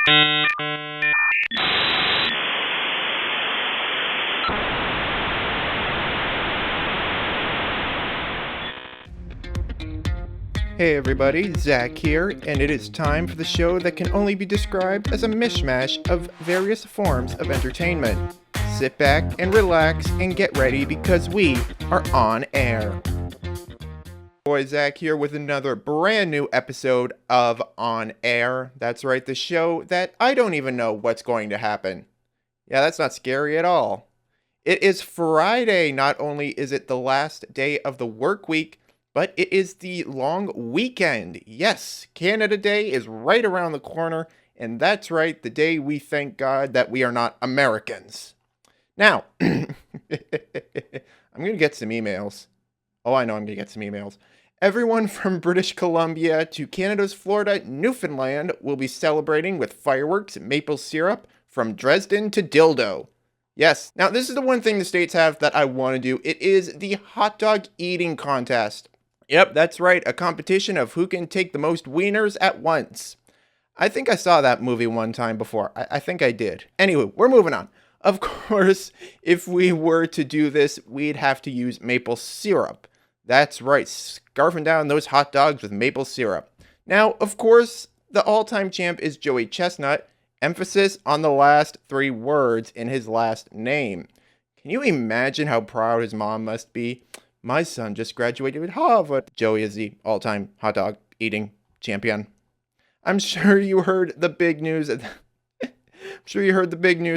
Hey everybody, Zach here, and it is time for the show that can only be described as a mishmash of various forms of entertainment. Sit back and relax and get ready because we are on air. Boy, Zach here with another brand new episode of On Air. That's right, the show that I don't even know what's going to happen. Yeah, that's not scary at all. It is Friday. Not only is it the last day of the work week, but it is the long weekend. Yes, Canada Day is right around the corner, and that's right, the day we thank God that we are not Americans. Now, I'm going to get some emails. Oh, I know I'm going to get some emails. Everyone from British Columbia to Canada's Florida, Newfoundland will be celebrating with fireworks, maple syrup, from Dresden to dildo. Yes, now this is the one thing the States have that I want to do. It is the hot dog eating contest. Yep, that's right, a competition of who can take the most wieners at once. I think I saw that movie one time before. I think I did. Anyway, we're moving on. Of course, if we were to do this, we'd have to use maple syrup. That's right, scarfing down those hot dogs with maple syrup. Now, of course, the all-time champ is Joey Chestnut. Emphasis on the last three words in his last name. Can you imagine how proud his mom must be? My son just graduated with Harvard. Joey is the all-time hot dog eating champion. I'm sure you heard the big news.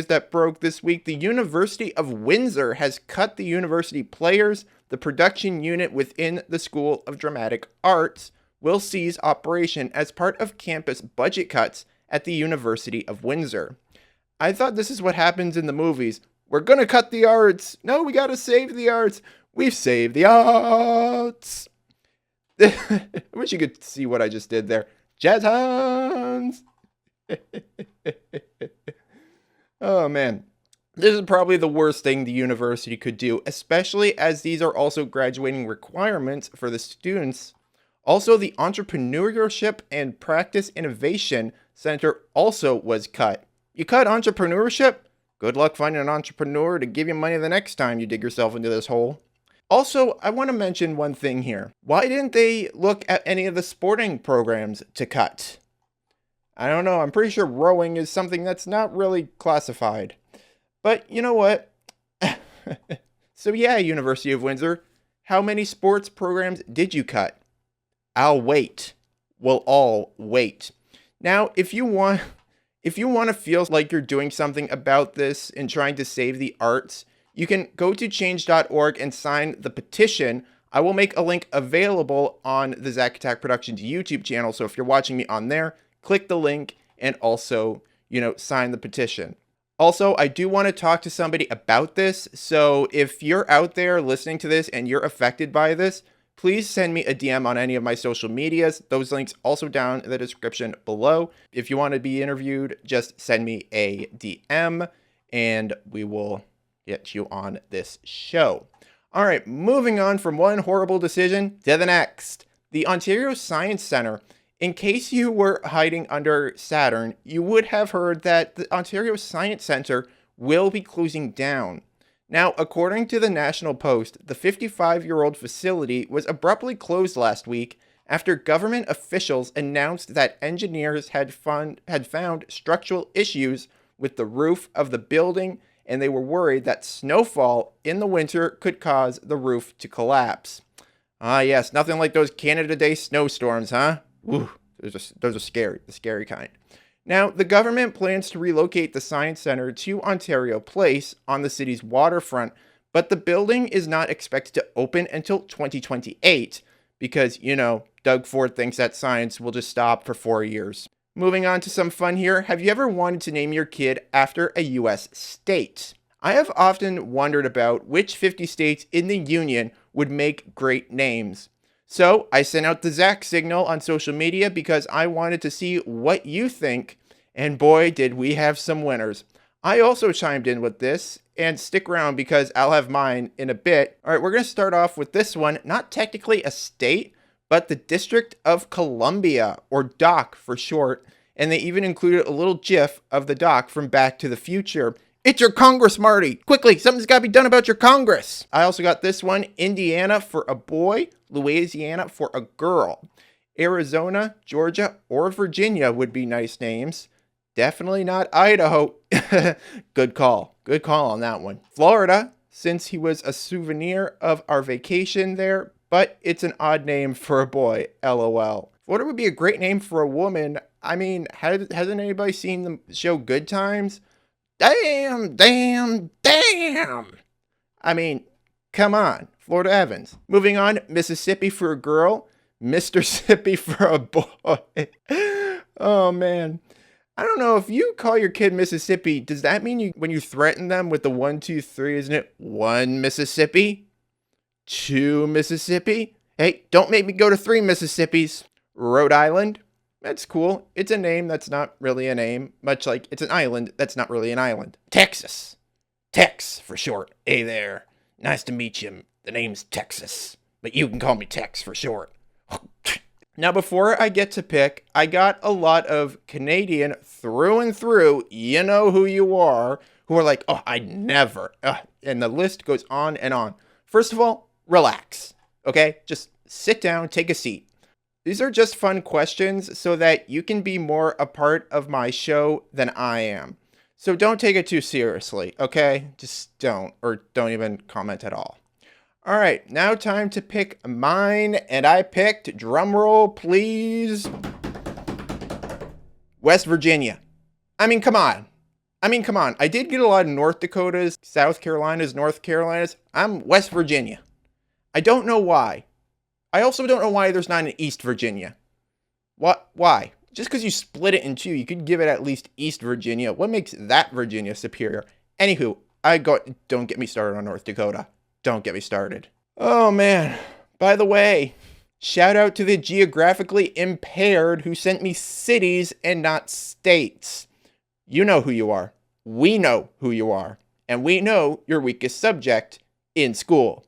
that broke this week. The University of Windsor has cut the university players. The production unit within the School of Dramatic Arts will cease operation as part of campus budget cuts at the University of Windsor. I thought this is what happens in the movies. We're gonna cut the arts. No, we gotta save the arts. We've saved the arts. I wish you could see what I just did there. Jazz hands. Oh, man. This is probably the worst thing the university could do, especially as these are also graduating requirements for the students. Also, the Entrepreneurship and Practice Innovation Center also was cut. You cut entrepreneurship? Good luck finding an entrepreneur to give you money the next time you dig yourself into this hole. Also, I want to mention one thing here. Why didn't they look at any of the sporting programs to cut? I don't know. I'm pretty sure rowing is something that's not really classified. But you know what? So yeah, University of Windsor, how many sports programs did you cut? I'll wait. We'll all wait. Now, if you want to feel like you're doing something about this and trying to save the arts, you can go to change.org and sign the petition. I will make a link available on the Zachattackproductions YouTube channel. So if you're watching me on there, click the link and also, sign the petition. Also, I do want to talk to somebody about this. So if you're out there listening to this and you're affected by this, please send me a DM on any of my social medias. Those links also down in the description below. If you want to be interviewed, just send me a DM and we will get you on this show. All right, moving on from one horrible decision to the next. The Ontario Science Centre. In case you were hiding under Saturn, you would have heard that the Ontario Science Centre will be closing down. Now, according to the National Post, the 55-year-old facility was abruptly closed last week after government officials announced that engineers had found structural issues with the roof of the building, and they were worried that snowfall in the winter could cause the roof to collapse. Ah, yes, nothing like those Canada Day snowstorms, huh? Woo, those are scary, the scary kind. Now, the government plans to relocate the Science Centre to Ontario Place on the city's waterfront, but the building is not expected to open until 2028 because, Doug Ford thinks that science will just stop for 4 years. Moving on to some fun here. Have you ever wanted to name your kid after a U.S. state? I have often wondered about which 50 states in the Union would make great names. So I sent out the Zach signal on social media because I wanted to see what you think, and boy, did we have some winners. I also chimed in with this, and stick around because I'll have mine in a bit. All right, we're going to start off with this one, not technically a state, but the District of Columbia, or DOC for short. And they even included a little gif of the Doc from Back to the Future. It's your Congress, Marty! Quickly, something's got to be done about your Congress! I also got this one, Indiana for a boy, Louisiana for a girl. Arizona, Georgia, or Virginia would be nice names. Definitely not Idaho. Good call. Good call on that one. Florida, since he was a souvenir of our vacation there, but it's an odd name for a boy, LOL. Florida would be a great name for a woman. I mean, hasn't anybody seen the show Good Times? Damn. I mean, come on, Florida Evans. Moving on, Mississippi for a girl, Mr. Sippy for a boy. Oh, man. I don't know, if you call your kid Mississippi, does that mean when you threaten them with the 1, 2, 3, isn't it 1 Mississippi? 2 Mississippi? Hey, don't make me go to 3 Mississippis. Rhode Island? That's cool. It's a name that's not really a name, much like it's an island that's not really an island. Texas. Tex for short. Hey there. Nice to meet you. The name's Texas, but you can call me Tex for short. Now, before I get to pick, I got a lot of Canadian through and through, you know who you are, who are like, oh, I never. And the list goes on and on. First of all, relax, okay? Just sit down, take a seat. These are just fun questions so that you can be more a part of my show than I am. So don't take it too seriously, okay? Just don't, or don't even comment at all. All right, now time to pick mine, and I picked, drumroll please, West Virginia. I mean, come on. I did get a lot of North Dakotas, South Carolinas, North Carolinas. I'm West Virginia. I don't know why. I also don't know why there's not an East Virginia. What? Why? Just because you split it in two, you could give it at least East Virginia. What makes that Virginia superior? Anywho, don't get me started on North Dakota. Don't get me started. Oh, man. By the way, shout out to the geographically impaired who sent me cities and not states. You know who you are. We know who you are. And we know your weakest subject in school.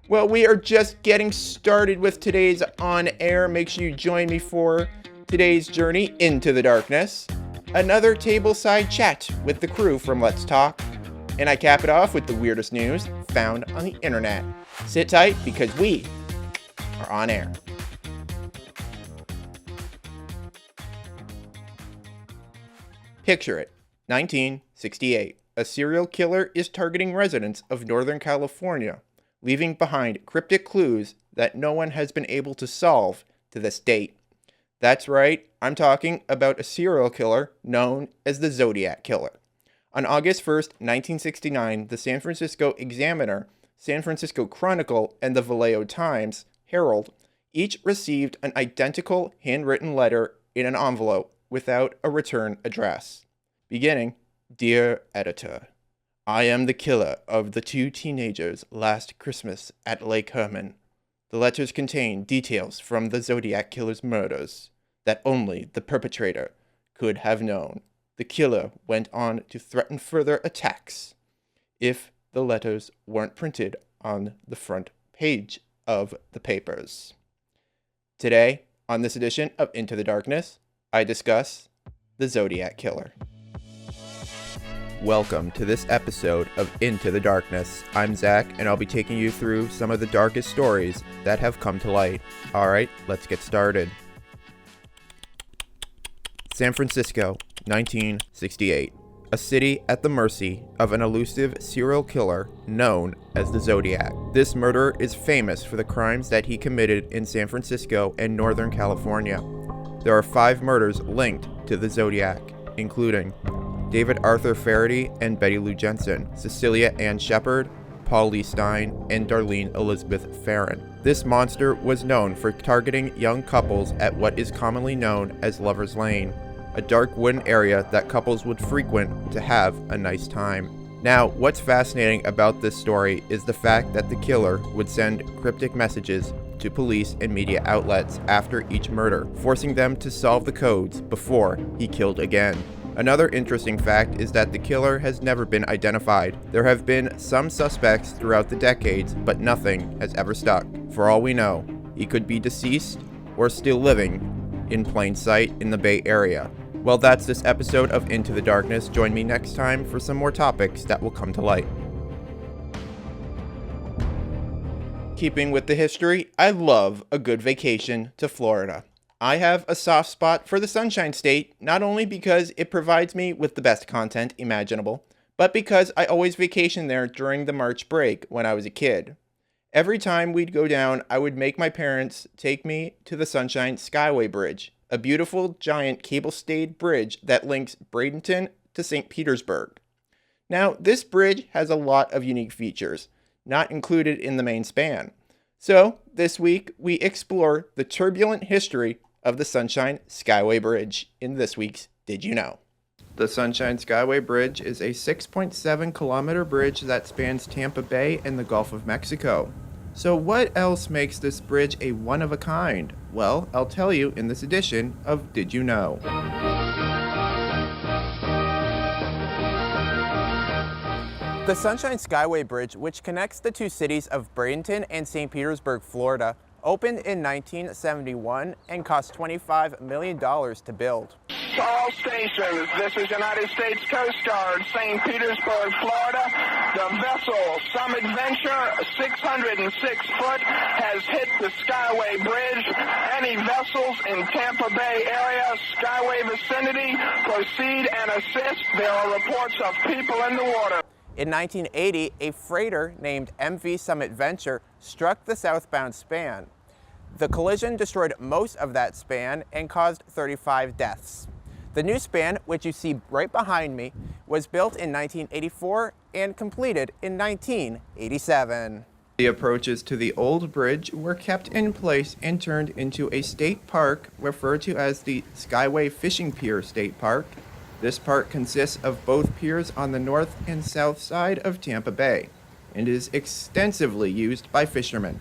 Well, we are just getting started with today's On Air. Make sure you join me for today's journey into the darkness. Another tableside chat with the crew from Let's Talk. And I cap it off with the weirdest news found on the internet. Sit tight because we are on air. Picture it. 1968. A serial killer is targeting residents of Northern California, leaving behind cryptic clues that no one has been able to solve to this date. That's right, I'm talking about a serial killer known as the Zodiac Killer. On August 1st, 1969, the San Francisco Examiner, San Francisco Chronicle, and the Vallejo Times Herald each received an identical handwritten letter in an envelope without a return address. Beginning, Dear Editor, I am the killer of the 2 teenagers last Christmas at Lake Herman. The letters contain details from the Zodiac Killer's murders that only the perpetrator could have known. The killer went on to threaten further attacks if the letters weren't printed on the front page of the papers. Today, on this edition of Into the Darkness, I discuss the Zodiac Killer. Welcome to this episode of Into the Darkness. I'm Zach, and I'll be taking you through some of the darkest stories that have come to light. Alright, let's get started. San Francisco, 1968. A city at the mercy of an elusive serial killer known as the Zodiac. This murderer is famous for the crimes that he committed in San Francisco and Northern California. There are 5 murders linked to the Zodiac, including David Arthur Faraday and Betty Lou Jensen, Cecilia Ann Shepard, Paul Lee Stein, and Darlene Elizabeth Farron. This monster was known for targeting young couples at what is commonly known as Lover's Lane, a dark wooden area that couples would frequent to have a nice time. Now, what's fascinating about this story is the fact that the killer would send cryptic messages to police and media outlets after each murder, forcing them to solve the codes before he killed again. Another interesting fact is that the killer has never been identified. There have been some suspects throughout the decades, but nothing has ever stuck. For all we know, he could be deceased or still living in plain sight in the Bay Area. Well, that's this episode of Into the Darkness. Join me next time for some more topics that will come to light. Keeping with the history, I love a good vacation to Florida. I have a soft spot for the Sunshine State, not only because it provides me with the best content imaginable, but because I always vacationed there during the March break when I was a kid. Every time we'd go down, I would make my parents take me to the Sunshine Skyway Bridge, a beautiful giant cable-stayed bridge that links Bradenton to St. Petersburg. Now, this bridge has a lot of unique features, not included in the main span. So, this week, we explore the turbulent history of the Sunshine Skyway Bridge in this week's Did You Know? The Sunshine Skyway Bridge is a 6.7-kilometer bridge that spans Tampa Bay and the Gulf of Mexico. So what else makes this bridge a one-of-a-kind? Well, I'll tell you in this edition of Did You Know? The Sunshine Skyway Bridge, which connects the two cities of Bradenton and St. Petersburg, Florida, opened in 1971 and cost $25 million to build. To all stations, this is United States Coast Guard, St. Petersburg, Florida. The vessel, Summit Venture, 606 foot, has hit the Skyway Bridge. Any vessels in Tampa Bay area, Skyway vicinity, proceed and assist. There are reports of people in the water. In 1980, a freighter named MV Summit Venture struck the southbound span. The collision destroyed most of that span and caused 35 deaths. The new span, which you see right behind me, was built in 1984 and completed in 1987. The approaches to the old bridge were kept in place and turned into a state park referred to as the Skyway Fishing Pier State Park. This park consists of both piers on the north and south side of Tampa Bay and is extensively used by fishermen.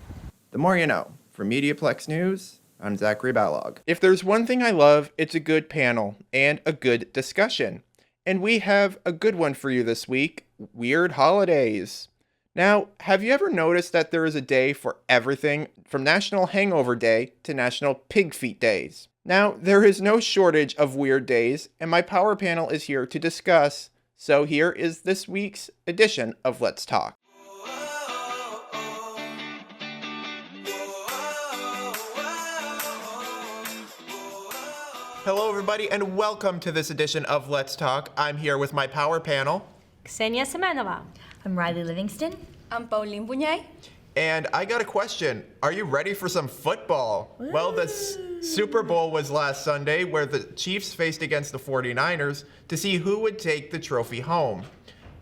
The more you know. For Mediaplex News, I'm Zachary Balogh. If there's one thing I love, it's a good panel and a good discussion. And we have a good one for you this week, Weird Holidays. Now, have you ever noticed that there is a day for everything, from National Hangover Day to National Pig Feet Days? Now, there is no shortage of weird days, and my power panel is here to discuss. So here is this week's edition of Let's Talk. Hello, everybody, and welcome to this edition of Let's Talk. I'm here with my power panel. Ksenia Semenova. I'm Riley Livingston. I'm Pauline Bougnay. And I got a question. Are you ready for some football? Woo! Well, the Super Bowl was last Sunday, where the Chiefs faced against the 49ers to see who would take the trophy home.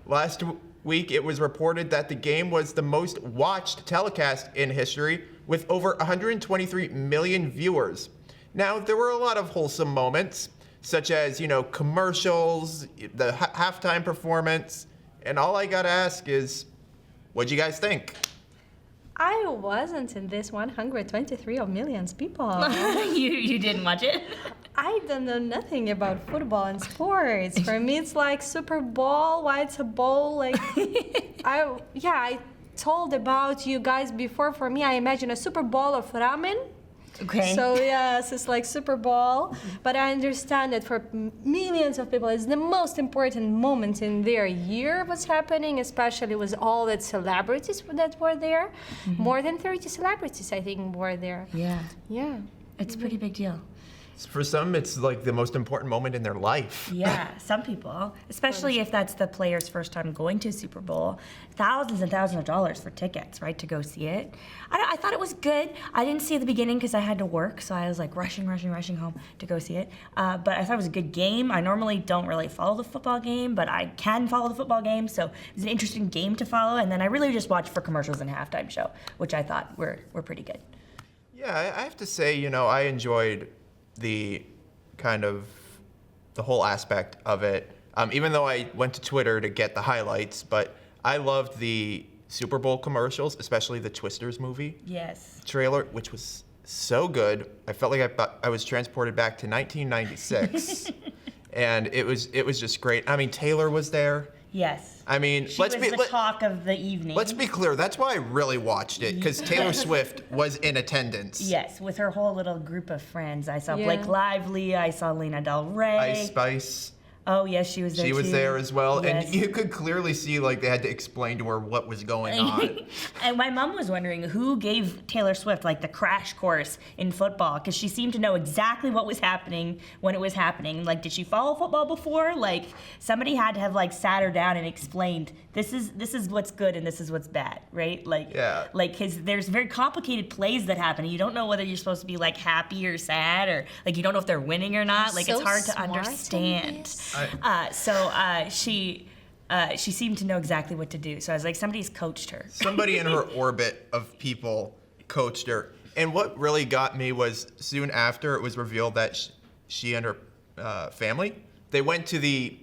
Last week, it was reported that the game was the most watched telecast in history, with over 123 million viewers. Now, there were a lot of wholesome moments, such as, commercials, the halftime performance, and all I gotta ask is, what'd you guys think? I wasn't in this 123 of millions people. You didn't watch it? I don't know nothing about football and sports. For me, it's like Super Bowl. Why it's a bowl? Like, I told about you guys before. For me, I imagine a Super Bowl of ramen. Okay. So yes, it's like Super Bowl, but I understand that for millions of people, it's the most important moment in their year. What's happening, especially with all the celebrities that were there. Mm-hmm. More than 30 celebrities, I think, were there. Yeah. Yeah. It's a pretty big deal. For some, it's like the most important moment in their life. Yeah, some people, especially if that's the player's first time going to Super Bowl, thousands and thousands of dollars for tickets, right, to go see it. I thought it was good. I didn't see the beginning because I had to work, so I was like rushing home to go see it. But I thought it was a good game. I normally don't really follow the football game, but I can follow the football game, so it was an interesting game to follow. And then I really just watched for commercials and halftime show, which I thought were pretty good. Yeah, I have to say, I enjoyed the kind of the whole aspect of it, even though I went to Twitter to get the highlights, but I loved the Super Bowl commercials, especially the Twisters movie trailer, which was so good. I felt like I was transported back to 1996, and it was just great. I mean, Taylor was there. Yes. I mean, She was the talk of the evening. let's be clear. That's why I really watched it, because Taylor Swift was in attendance. Yes, with her whole little group of friends. I saw Yeah. Blake Lively. I saw Lana Del Rey. Ice Spice. Oh, yes, she was there She was too. there as well, Yes. and you could clearly see like they had to explain to her what was going on. And my mom was wondering who gave Taylor Swift like the crash course in football, because she seemed to know exactly what was happening when it was happening. Like, did she follow football before? Like, somebody had to have like sat her down and explained this is what's good and this is what's bad, right? Like, Yeah. like because there's very complicated plays that happen. And you don't know whether you're supposed to be like happy or sad, or like you don't know if they're winning or not. Like, So it's hard to smart in understand. this. She seemed to know exactly what to do. So I was like, somebody's coached her. Somebody in her orbit of people coached her. And what really got me was soon after it was revealed that she and her family, they went to the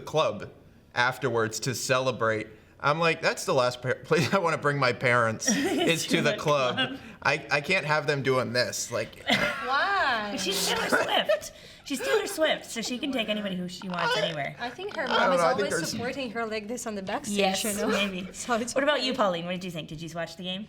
club afterwards to celebrate. I'm like, that's the last place I want to bring my parents is to the club. I can't have them doing this. Like, Why? She's Taylor Swift. She's Taylor Swift, so she can take anybody who she wants anywhere. I think her don't mom is know, I think always there's- supporting her like this on the backstage. Yes, You know? maybe. So it's What about you, Pauline? What did you think? Did you watch the game?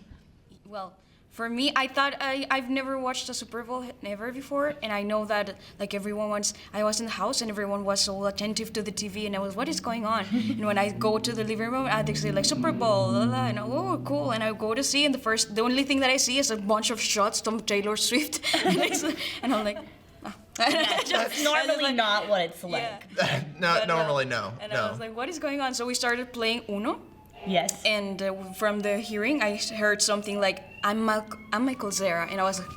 Well, for me, I thought I've never watched a Super Bowl never before, and I know that like I was in the house and everyone was so attentive to the TV, and I was, what is going on? And when I go to the living room, they say like Super Bowl, la, la, and oh cool, and I go to see, and the only thing that I see is a bunch of shots from Taylor Swift, and I'm like. Oh. It's normally not what it's like. Yeah. not normally, no. And no. I was like, what is going on? So we started playing Uno. Yes. And from the hearing, I heard something like, I'm Michael Cera. And I was like,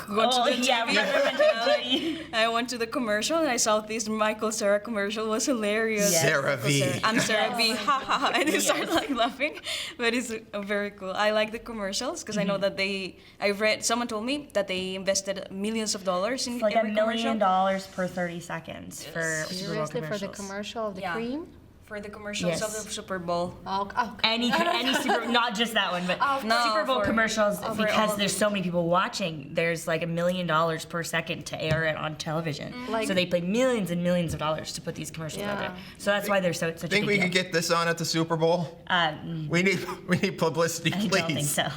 going to the TV. yeah, we went to the I went to the commercial and I saw this Michael Cera commercial. It was hilarious. Yes. Sarah V. I'm Sarah V. Ha ha ha. And I started like laughing. But it's very cool. I like the commercials because I know that someone told me that they invested millions of dollars in It's like every $1 million commercial. per 30 seconds for Super Bowl Seriously, for the commercials. commercial of the Yeah. cream? For the commercials Yes. of the Super Bowl. Oh, Any Super, not just that one, but No, Super Bowl for- commercials, for all because of there's them. so many people watching, there's like $1 million per second to air it on television. Like- So they pay millions and millions of dollars to put these commercials out there. Yeah. So that's why they're such a Think big we deal. could get this on at the Super Bowl? We need publicity, I please. don't think so.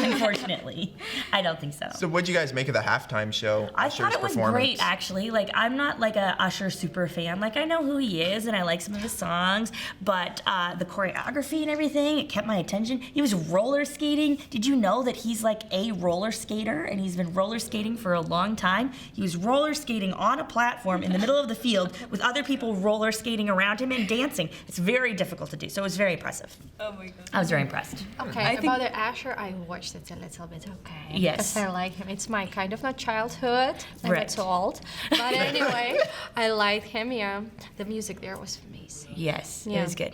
Unfortunately, I don't think so. So what'd you guys make of the halftime show? I Usher's thought it was performance? great, actually. Like, I'm not like a Usher super fan. Like, I know who he is and I like some of his songs, but the choreography and everything, it kept my attention. He was roller skating. Did you know that he's like a roller skater and he's been roller skating for a long time? He was roller skating on a platform in the middle of the field with other people roller skating around him and dancing. It's very difficult to do, so it was very impressive. Oh my God. I was very impressed. Okay, about the Asher, I watched it a little bit, okay. Yes. Because I like him. It's my kind of not childhood. I'm Right. not so old. But anyway, I like him, yeah. The music there was amazing. Yes, Yeah. it was good.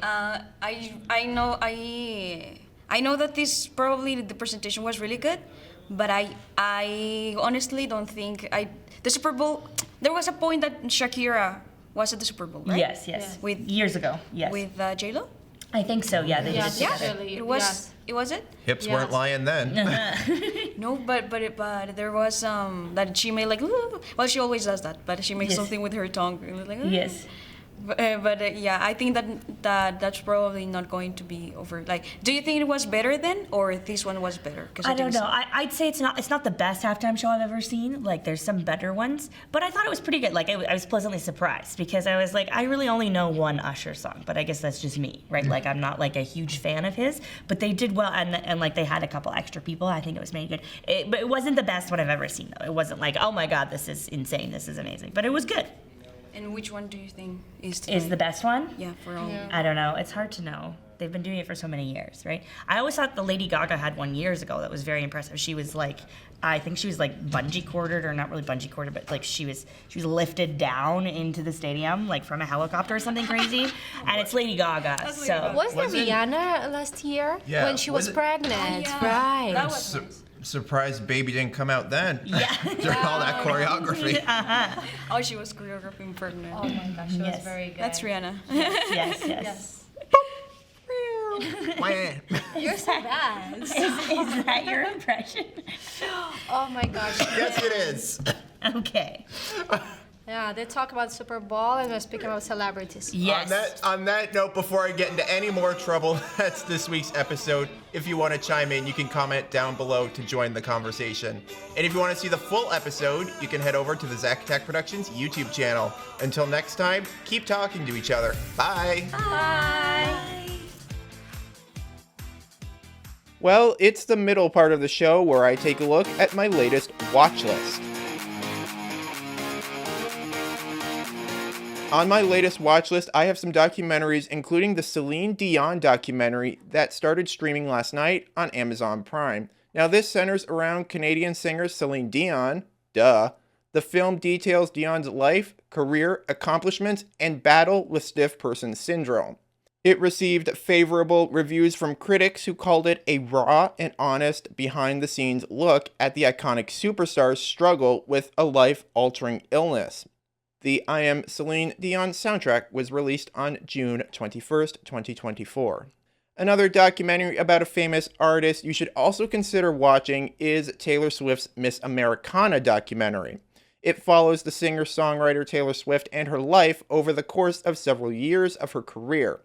I know that this probably the presentation was really good, but I honestly don't think the Super Bowl. There was a point that Shakira was at the Super Bowl, right? Yes, yes. With years ago, yes. with J-Lo. I think so, yeah. They Yes, did it Yeah, together. actually, it was. yes. It was it. Hips Yes. weren't lying then. No, but there was that she made like well, she always does that, but she makes Yes. something with her tongue. It was like, Yes. But yeah, I think that's probably not going to be over. Like, do you think it was better then, or this one was better? 'Cause I don't think know. I'd say it's not the best halftime show I've ever seen. Like, there's some better ones, but I thought it was pretty good. Like, I was pleasantly surprised because I was like, I really only know one Usher song, but I guess that's just me, right? Like, I'm not like a huge fan of his, but they did well, and like they had a couple extra people. I think it was made good. But it wasn't the best one I've ever seen though. It wasn't like, oh my God, this is insane, this is amazing. But it was good. And which one do you think is Is the best one? Yeah, for all. Yeah. I don't know. It's hard to know. They've been doing it for so many years, right? I always thought the Lady Gaga had one years ago that was very impressive. She was like, I think she was like bungee corded, or not really bungee corded, but like she was lifted down into the stadium like from a helicopter or something crazy. And it's Lady Gaga, so Was there Was it- Rihanna last year? Yeah, When she was was it- pregnant, yeah. right. That was nice. Surprised baby didn't come out then. Yeah. During all that choreography. Oh, she was choreographing pregnant. Oh my gosh, she Yes. was very good. That's Rihanna. yes. Wah. You're so bad. Is that your impression? Oh my gosh. Yes, it is. Okay. Yeah, they talk about Super Bowl and we're speaking about celebrities. Yes. On that note, before I get into any more trouble, that's this week's episode. If you want to chime in, you can comment down below to join the conversation. And if you want to see the full episode, you can head over to the Zachattackproductions YouTube channel. Until next time, keep talking to each other. Bye. Bye. Well, it's the middle part of the show where I take a look at my latest watch list. On my latest watch list, I have some documentaries, including the Celine Dion documentary that started streaming last night on Amazon Prime. Now, this centers around Canadian singer Celine Dion. Duh. The film details Dion's life, career, accomplishments, and battle with stiff person syndrome. It received favorable reviews from critics who called it a raw and honest, behind-the-scenes look at the iconic superstar's struggle with a life-altering illness. The I Am Celine Dion soundtrack was released on June 21st, 2024. Another documentary about a famous artist you should also consider watching is Taylor Swift's Miss Americana documentary. It follows the singer-songwriter Taylor Swift and her life over the course of several years of her career.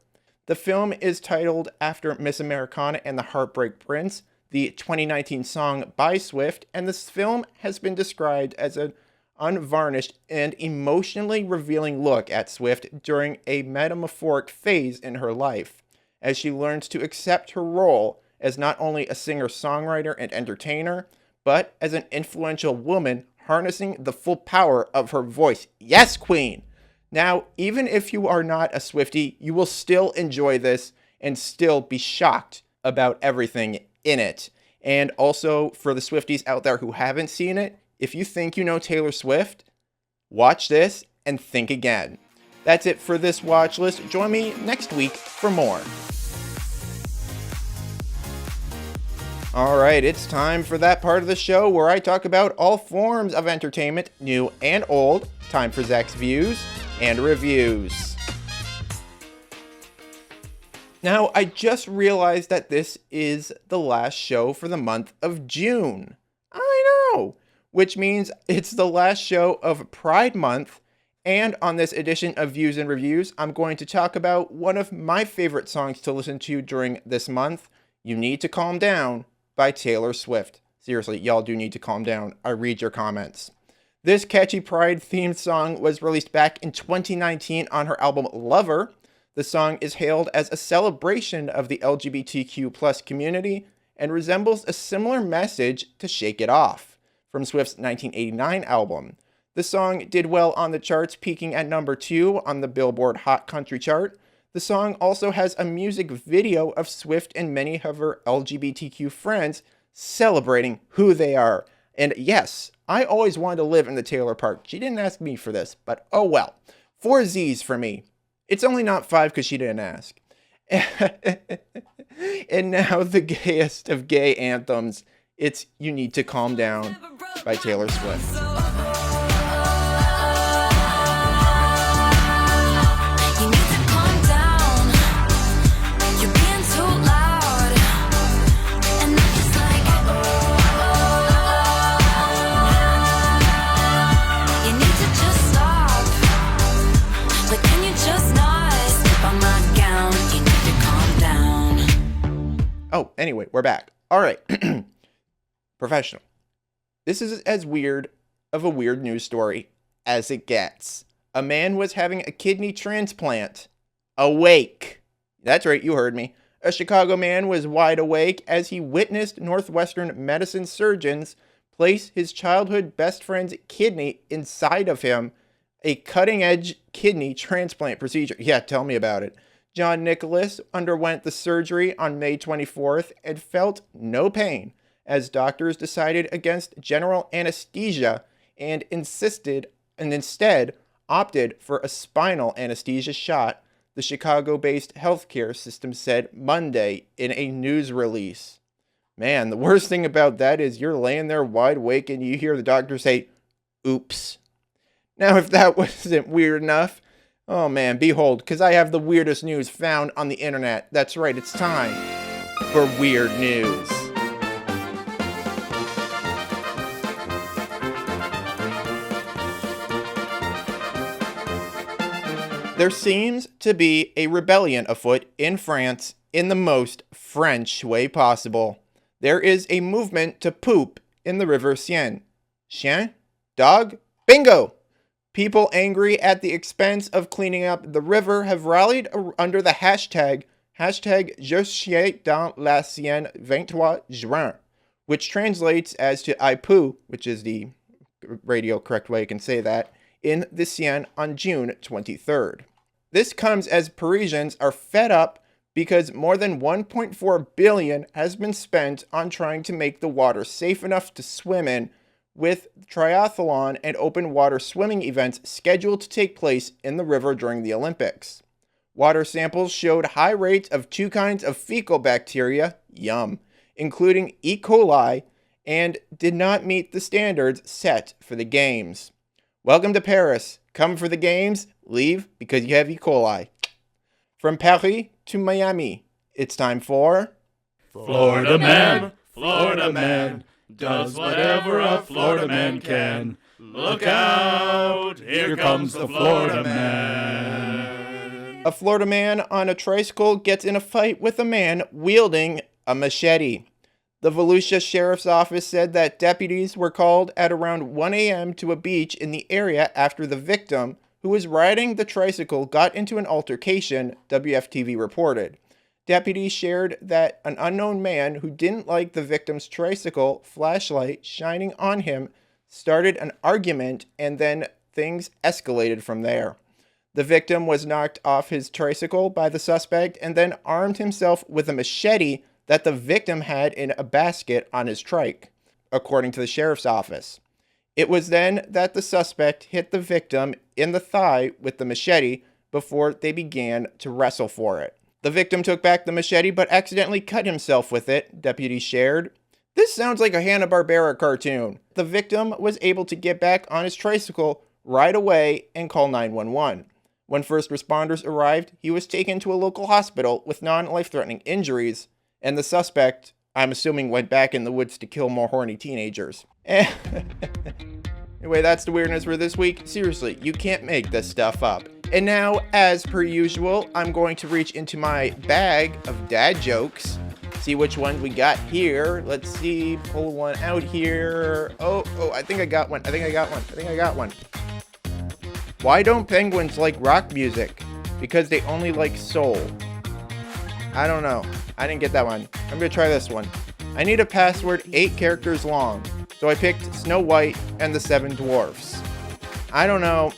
The film is titled after Miss Americana and the Heartbreak Prince, the 2019 song by Swift, and this film has been described as an unvarnished and emotionally revealing look at Swift during a metamorphoric phase in her life, as she learns to accept her role as not only a singer-songwriter and entertainer, but as an influential woman harnessing the full power of her voice. Yes, Queen! Now, even if you are not a Swiftie, you will still enjoy this and still be shocked about everything in it. And also, for the Swifties out there who haven't seen it, if you think you know Taylor Swift, watch this and think again. That's it for this watch list. Join me next week for more. Alright, it's time for that part of the show where I talk about all forms of entertainment, new and old. Time for Zach's views and reviews. Now, I just realized that this is the last show for the month of June. I know! Which means it's the last show of Pride Month, and on this edition of Views and Reviews, I'm going to talk about one of my favorite songs to listen to during this month, You Need to Calm Down by Taylor Swift. Seriously, y'all do need to calm down. I read your comments. This catchy Pride-themed song was released back in 2019 on her album Lover. The song is hailed as a celebration of the LGBTQ+ community and resembles a similar message to Shake It Off from Swift's 1989 album. The song did well on the charts, peaking at number 2 on the Billboard Hot Country chart. The song also has a music video of Swift and many of her LGBTQ friends celebrating who they are. And yes, I always wanted to live in the Taylor Park. She didn't ask me for this, but oh well. 4 Z's for me. It's only not 5 because she didn't ask. And now the gayest of gay anthems. It's You Need to Calm Down by Taylor Swift. Oh, anyway, we're back. All right. Professional. This is as weird of a weird news story as it gets. A man was having a kidney transplant. Awake. That's right, you heard me. A Chicago man was wide awake as he witnessed Northwestern medicine surgeons place his childhood best friend's kidney inside of him. A cutting-edge kidney transplant procedure. Yeah, tell me about it. John Nicholas underwent the surgery on May 24th and felt no pain as doctors decided against general anesthesia and instead opted for a spinal anesthesia shot, the Chicago-based healthcare system said Monday in a news release. Man, the worst thing about that is you're laying there wide awake and you hear the doctor say, oops. Now, if that wasn't weird enough, oh man, behold, because I have the weirdest news found on the internet. That's right, it's time for Weird News. There seems to be a rebellion afoot in France in the most French way possible. There is a movement to poop in the river Seine. Chien? Dog? Bingo! People angry at the expense of cleaning up the river have rallied under the hashtag Je chie dans la Seine 23 juin, which translates as to I poo, which is the radio correct way I can say that, in the Seine on June 23rd. This comes as Parisians are fed up because more than 1.4 billion has been spent on trying to make the water safe enough to swim in, with triathlon and open water swimming events scheduled to take place in the river during the Olympics. Water samples showed high rates of two kinds of fecal bacteria, yum, including E. coli, and did not meet the standards set for the games. Welcome to Paris. Come for the games, leave because you have E. coli. From Paris to Miami, it's time for Florida Man, does whatever a Florida man can. Look out, here comes the Florida Man. A Florida man on a tricycle gets in a fight with a man wielding a machete. The Volusia Sheriff's Office said that deputies were called at around 1 a.m. to a beach in the area after the victim, who was riding the tricycle, got into an altercation, WFTV reported. Deputies shared that an unknown man who didn't like the victim's tricycle flashlight shining on him started an argument, and then things escalated from there. The victim was knocked off his tricycle by the suspect and then armed himself with a machete that the victim had in a basket on his trike, according to the sheriff's office. It was then that the suspect hit the victim in the thigh with the machete before they began to wrestle for it. The victim took back the machete but accidentally cut himself with it, deputies shared. This sounds like a Hanna-Barbera cartoon. The victim was able to get back on his tricycle right away and call 911. When first responders arrived, he was taken to a local hospital with non-life-threatening injuries, and the suspect, I'm assuming, went back in the woods to kill more horny teenagers. Anyway, that's the weirdness for this week. Seriously, you can't make this stuff up. And now, as per usual, I'm going to reach into my bag of dad jokes, see which ones we got here. Let's see, pull one out here. Oh, I think I got one. Why don't penguins like rock music? Because they only like soul. I don't know. I didn't get that one. I'm going to try this one. I need a password 8 characters long, so I picked Snow White and the 7 Dwarfs. I don't know.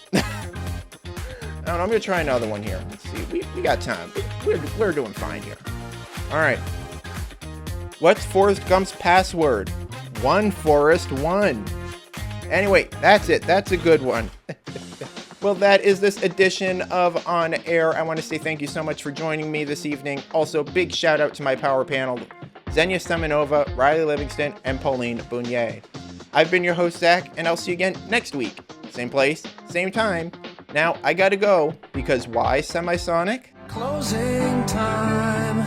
I'm going to try another one here. Let's see. We got time. We're doing fine here. All right. What's Forrest Gump's password? 1 Forrest 1. Anyway, that's it. That's a good one. Well, that is this edition of On Air. I want to say thank you so much for joining me this evening. Also, big shout out to my power panel, Xenia Semenova, Riley Livingston, and Pauline Bounier. I've been your host, Zach, and I'll see you again next week. Same place, same time. Now, I gotta go, because why Semisonic? Closing time.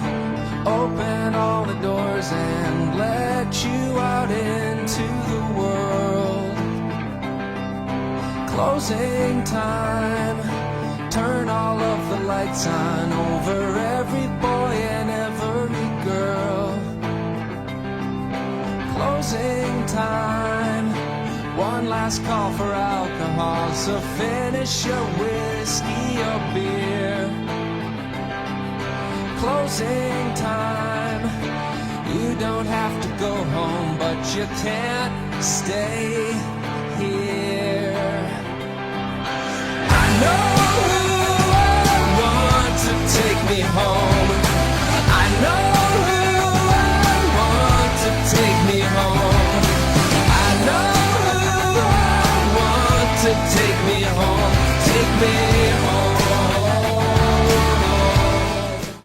Open all the doors and let you out into the world. Closing time. Turn all of the lights on over every boy and every girl. Closing time. One last call for alcohol, so finish your whiskey or beer. Closing time. You don't have to go home, but you can't stay here. I know who I want to take me home. I know who I want to take me home. I know who I want to take me home. Take me